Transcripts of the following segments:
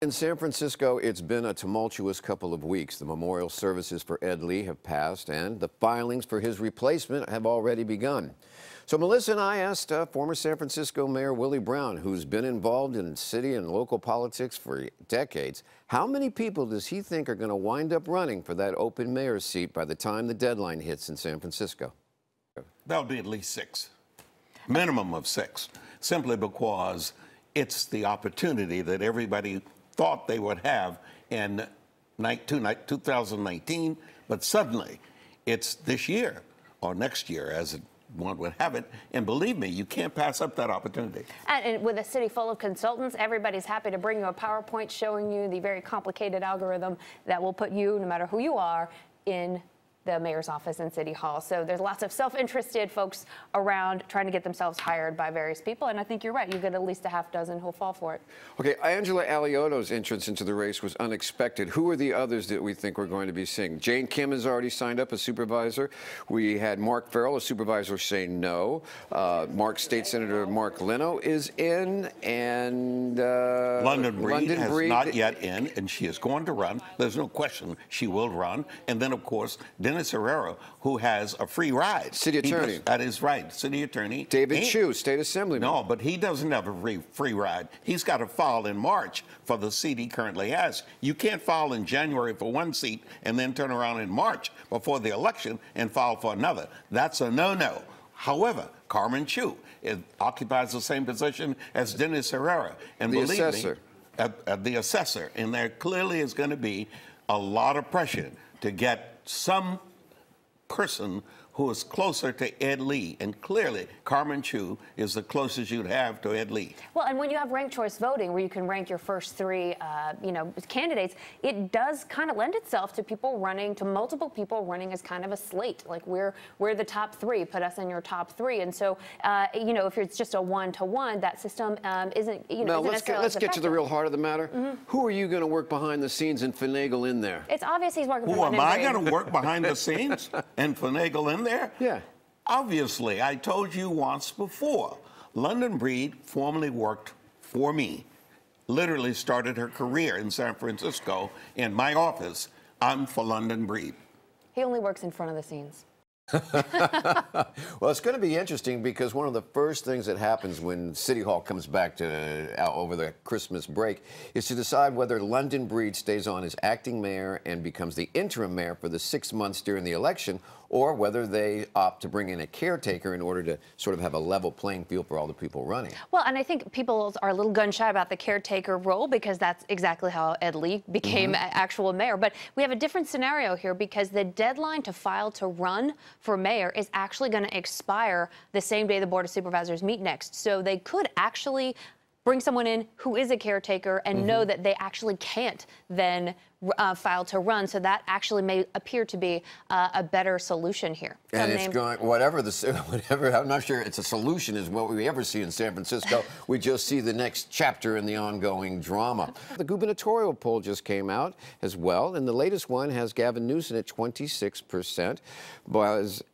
In San Francisco, it's been a tumultuous couple of weeks. The memorial services for Ed Lee have passed, and the filings for his replacement have already begun. So Melissa and I asked former San Francisco Mayor Willie Brown, who's been involved in city and local politics for decades, how many people does he think are going to wind up running for that open mayor's seat by the time the deadline hits in San Francisco? That'll be at least 6, minimum of 6, simply because it's the opportunity that everybody thought they would have in 2019, but suddenly it's this year or next year, as one would have it. And believe me, you can't pass up that opportunity. And with a city full of consultants, everybody's happy to bring you a PowerPoint showing you the very complicated algorithm that will put you, no matter who you are, in the mayor's office in City Hall. So there's lots of self-interested folks around trying to get themselves hired by various people. And I think you're right. You get at least a half dozen who'll fall for it. Okay, Angela Aliotto's entrance into the race was unexpected. Who are the others that we think we're going to be seeing? Jane Kim has already signed up as supervisor. We had Mark Farrell, a supervisor, say no. State Senator Mark Leno is in, and London Breed has not yet in, and she is going to run. There's no question she will run. And then, of course, Dennis Herrera, who has a free ride. City attorney. That is right, city attorney. David Chu, state assemblyman. No, but he doesn't have a free ride. He's got to file in March for the seat he currently has. You can't file in January for one seat and then turn around in March before the election and file for another. That's a no-no. However, Carmen Chu occupies the same position as Dennis Herrera. And the assessor. The assessor. And there clearly is going to be a lot of pressure to get some person who is closer to Ed Lee, and clearly Carmen Chu is the closest you'd have to Ed Lee. Well, and when you have ranked choice voting, where you can rank your first 3, candidates, it does kind of lend itself to people running, to multiple people running as kind of a slate. Like we're the top 3, put us in your top 3, and so if it's just a 1-to-1, that system isn't Now let's get to the real heart of the matter. Mm-hmm. Who are you going to work behind the scenes and finagle in there? It's obvious he's working for Who London am I Breed. going to work behind the scenes and finagle in there? Yeah. Obviously, I told you once before, London Breed formerly worked for me, literally started her career in San Francisco in my office. I'm for London Breed. He only works in front of the scenes. Well, it's going to be interesting because one of the first things that happens when City Hall comes back to over the Christmas break is to decide whether London Breed stays on as acting mayor and becomes the interim mayor for the 6 months during the election, or whether they opt to bring in a caretaker in order to sort of have a level playing field for all the people running. Well, and I think people are a little gun-shy about the caretaker role because that's exactly how Ed Lee became actual mayor. But we have a different scenario here because the deadline to file to run for mayor is actually going to expire the same day the Board of Supervisors meet next. So they could actually bring someone in who is a caretaker and know that they actually can't then file to run. So that actually may appear to be a better solution here. And it's going, whatever, I'm not sure it's a solution is what we ever see in San Francisco. We just see the next chapter in the ongoing drama. The gubernatorial poll just came out as well, and the latest one has Gavin Newsom at 26%,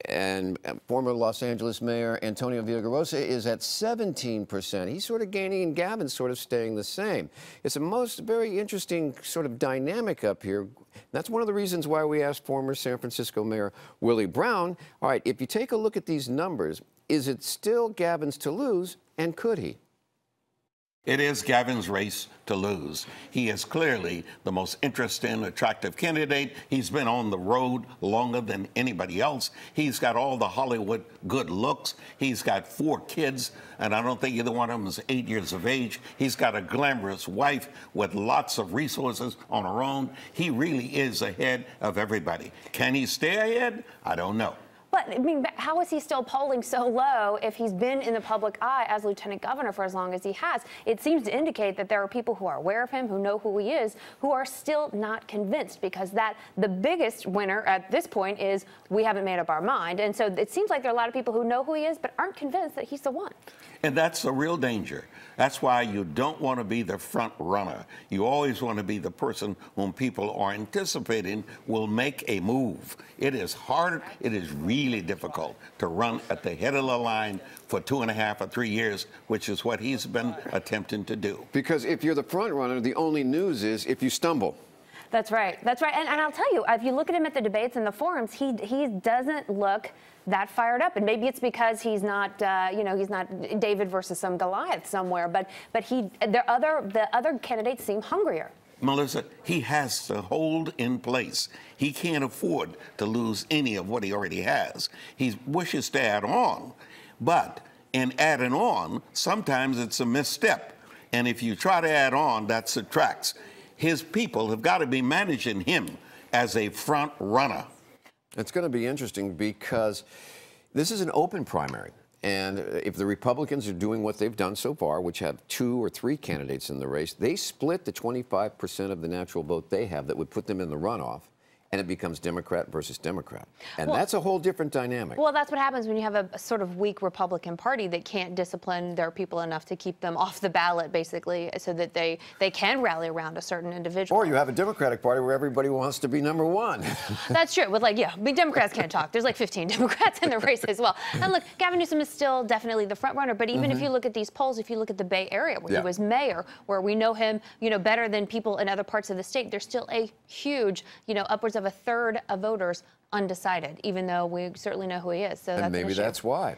and former Los Angeles Mayor Antonio Villaraigosa is at 17%. He's sort of gaining, and Gavin's sort of staying the same. It's a very interesting sort of dynamic up here. That's one of the reasons why we asked former San Francisco Mayor Willie Brown, all right, if you take a look at these numbers, is it still Gavin's to lose, and could he? It is Gavin's race to lose. He is clearly the most interesting, attractive candidate. He's been on the road longer than anybody else. He's got all the Hollywood good looks. He's got 4 kids, and I don't think either one of them is 8 years of age. He's got a glamorous wife with lots of resources on her own. He really is ahead of everybody. Can he stay ahead? I don't know. But, I mean, how is he still polling so low if he's been in the public eye as lieutenant governor for as long as he has? It seems to indicate that there are people who are aware of him, who know who he is, who are still not convinced, because the biggest winner at this point is we haven't made up our mind. And so it seems like there are a lot of people who know who he is but aren't convinced that he's the one. And that's the real danger. That's why you don't want to be the front runner. You always want to be the person whom people are anticipating will make a move. It is hard, it is really difficult to run at the head of the line for 2.5 or 3 years, which is what he's been attempting to do. Because if you're the front runner, the only news is if you stumble. That's right. That's right. And I'll tell you, if you look at him at the debates and the forums, he doesn't look that fired up. And maybe it's because he's not, he's not David versus some Goliath somewhere. But the other candidates seem hungrier. Melissa, he has to hold in place. He can't afford to lose any of what he already has. He wishes to add on, but in adding on, sometimes it's a misstep. And if you try to add on, that subtracts. His people have got to be managing him as a front runner. It's going to be interesting because this is an open primary. And if the Republicans are doing what they've done so far, which have 2 or 3 candidates in the race, they split the 25% of the natural vote they have that would put them in the runoff. And it becomes Democrat versus Democrat. And that's a whole different dynamic. Well, that's what happens when you have a sort of weak Republican Party that can't discipline their people enough to keep them off the ballot, basically, so that they can rally around a certain individual. Or you have a Democratic Party where everybody wants to be number 1. That's true. With big Democrats can't talk. There's like 15 Democrats in the race as well. And look, Gavin Newsom is still definitely the front runner. But even if you look at these polls, if you look at the Bay Area, where he was mayor, where we know him, better than people in other parts of the state, there's still a huge, upwards of a third of voters undecided, even though we certainly know who he is. So and maybe that's why.